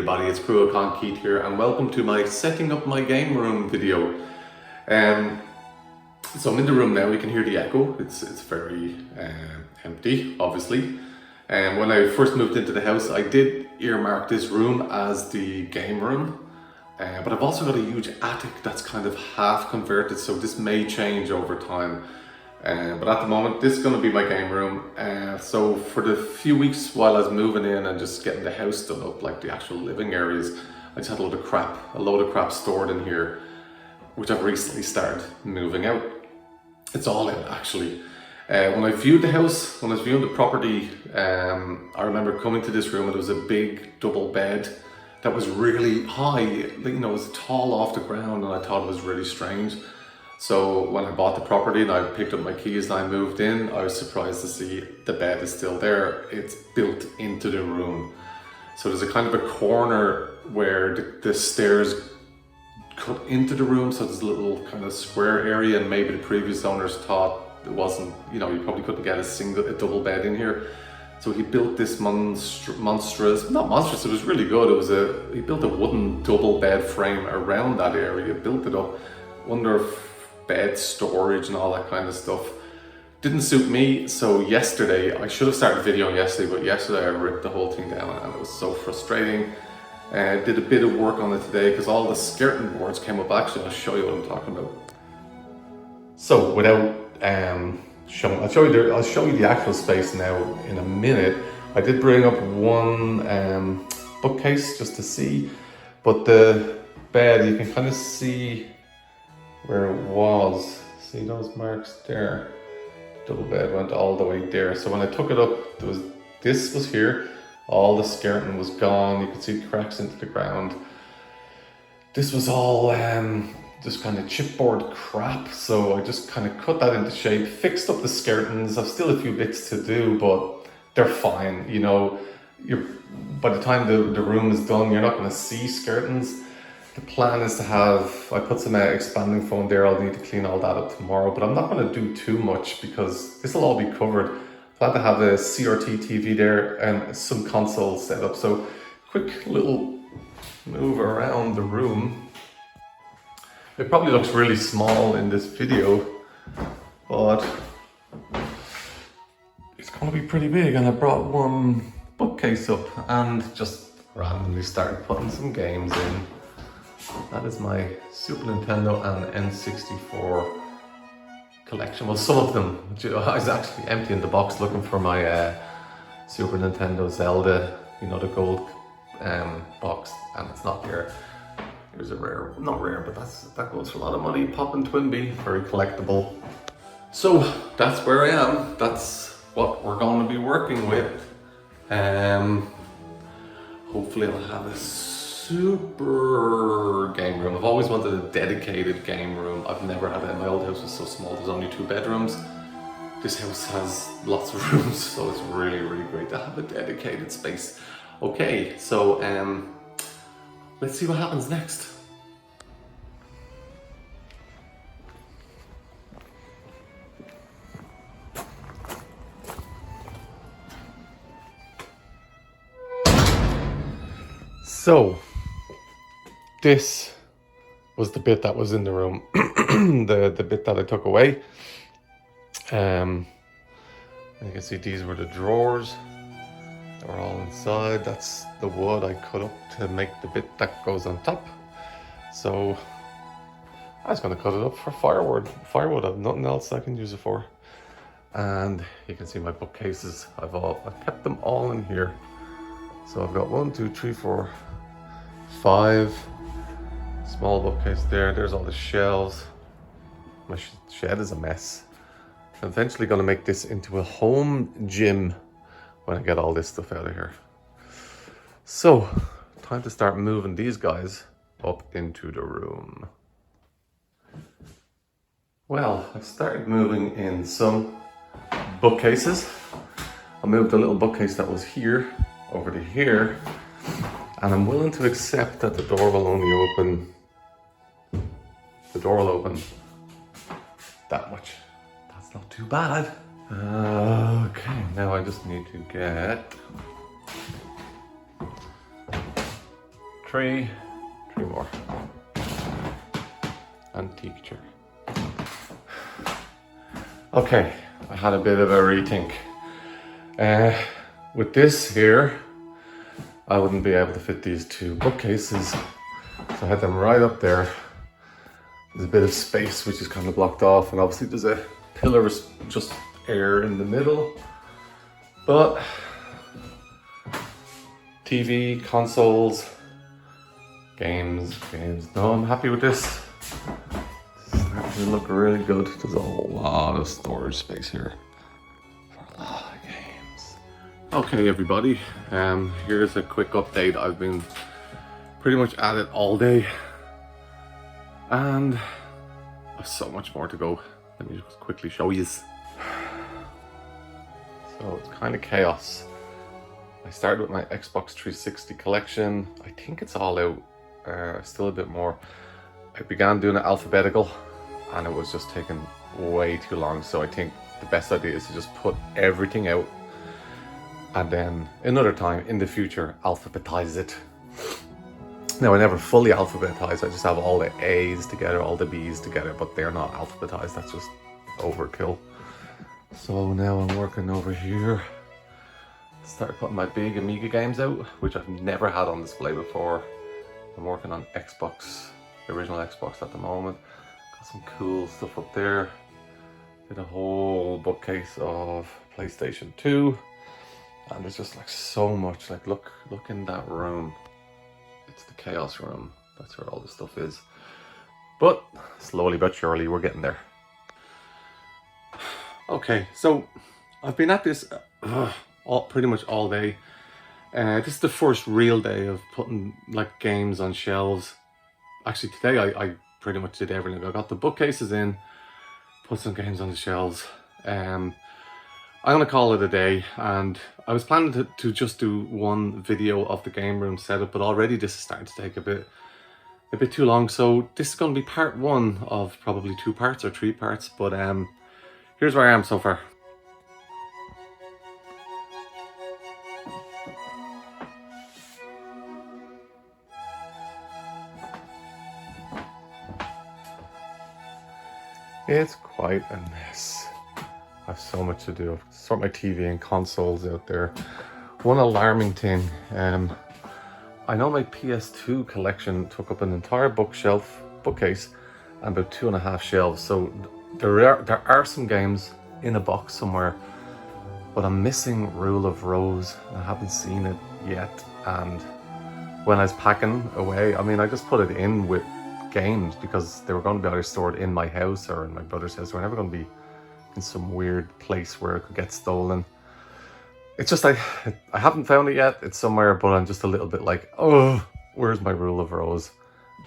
everybody, it's CruachanKeith here and welcome to my setting up my game room video. So I'm in the room now, you can hear the echo, it's very empty obviously. And when I first moved into the house I did earmark this room as the game room, but I've also got a huge attic that's kind of half converted, so this may change over time. But at the moment, this is going to be my game room. So for the few weeks while I was moving in and just getting the house done up, like the actual living areas, I just had a load of crap stored in here, which I've recently started moving out. It's all in actually. When I viewed the house, when I was viewing the property, I remember coming to this room and there was a big double bed that was really high, you know, it was tall off the ground, and I thought it was really strange. So when I bought the property and I picked up my keys and I moved in, I was surprised to see the bed is still there. It's built into the room. So there's a kind of a corner where the stairs cut into the room. So there's a little kind of square area, and maybe the previous owners thought it wasn't, you know, you probably couldn't get a double bed in here. So he built this monstrous, not monstrous, it was really good. He built a wooden double bed frame around that area, built it up under bed storage and all that kind of stuff. Didn't suit me, so yesterday, I should have started videoing yesterday, but yesterday I ripped the whole thing down and it was so frustrating. Did a bit of work on it today because all the skirting boards came up. Actually, I'll show you what I'm talking about. So without I'll show you the actual space now in a minute. I did bring up one bookcase just to see, but the bed, you can kind of see where it was. See those marks there? The double bed went all the way there. So when I took it up, this was here. All the skirting was gone. You could see cracks into the ground. This was all just kind of chipboard crap. So I just kind of cut that into shape, fixed up the skirtings. I've still a few bits to do, but they're fine. You know, by the time the room is done, you're not going to see skirtings. The plan is to I put some expanding foam there. I'll need to clean all that up tomorrow, but I'm not going to do too much because this will all be covered. I plan to have a CRT TV there and some consoles set up. So quick little move around the room. It probably looks really small in this video, but it's going to be pretty big. And I brought one bookcase up and just randomly started putting some games in. That is my Super Nintendo and N64 collection. Well, some of them. I was actually emptying the box looking for my Super Nintendo Zelda, you know, the gold box, and it's not there. Here's a rare, not rare, but that goes for a lot of money. Poppin' Twinbee, very collectible. So that's where I am. That's what we're going to be working with. Hopefully I'll have a super game room. I've always wanted a dedicated game room. I've never had it. My old house was so small, there's only 2 bedrooms. This house has lots of rooms, so it's really, really great to have a dedicated space. Okay, so let's see what happens next. So this was the bit that was in the room, the bit that I took away. You can see these were the drawers. They were all inside. That's the wood I cut up to make the bit that goes on top. So I was going to cut it up for firewood. I have nothing else I can use it for. And you can see my bookcases. I've kept them all in here. So I've got 1, 2, 3, 4, 5 small bookcase there. There's all the shelves. My shed is a mess. I'm eventually going to make this into a home gym when I get all this stuff out of here. So, time to start moving these guys up into the room. Well, I've started moving in some bookcases. I moved a little bookcase that was here over to here, and I'm willing to accept that the door will only open, that much. That's not too bad. Okay, now I just need to get Three more. Antique chair. Okay, I had a bit of a rethink. With this here, I wouldn't be able to fit these two bookcases, so I had them right up there. There's a bit of space which is kind of blocked off, and obviously there's a pillar of just air in the middle. But TV, consoles, games. No, I'm happy with this. It's starting to look really good. There's a lot of storage space here for a lot of games. Okay, everybody. Here's a quick update. I've been pretty much at it all day, and there's so much more to go. Let me just quickly show you. So it's kind of chaos. I started with my Xbox 360 collection. I think it's all out. Still a bit more. I began doing it alphabetical, and it was just taking way too long. So I think the best idea is to just put everything out, and then another time in the future alphabetize it. Now, I never fully alphabetize. I just have all the A's together, all the B's together, but they're not alphabetized. That's just overkill. So now I'm working over here. Start putting my big Amiga games out, which I've never had on display before. I'm working on Xbox, the original Xbox at the moment. Got some cool stuff up there. Did a whole bookcase of PlayStation 2. And there's just like so much. Like look in that room. It's the chaos room. That's where all the stuff is. But slowly but surely we're getting there. Okay, so I've been at this pretty much all day. This is the first real day of putting like games on shelves. Actually, today I pretty much did everything. I got the bookcases in, put some games on the shelves. I'm gonna call it a day, and I was planning to just do one video of the game room setup, but already this is starting to take a bit too long. So this is gonna be part one of probably 2 parts or 3 parts. But here's where I am so far. It's quite a mess. I have so much to do. Sort my TV and consoles out there. One alarming thing, I know my PS2 collection took up an entire bookcase and about 2.5 shelves. So there are some games in a box somewhere, but I'm missing Rule of Rose. I haven't seen it yet, and when I was packing away, I mean, I just put it in with games because they were going to be either stored in my house or in my brother's house. They were never going to be in some weird place where it could get stolen. It's just I haven't found it yet. It's somewhere, but I'm just a little bit like, oh, where's my Rule of Rose?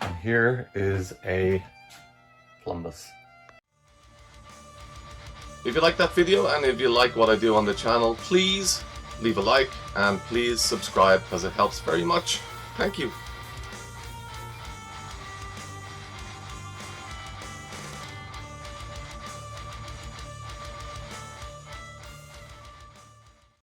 And here is a Columbus. If you like that video and if you like what I do on the channel, please leave a like and please subscribe because it helps very much. Thank you.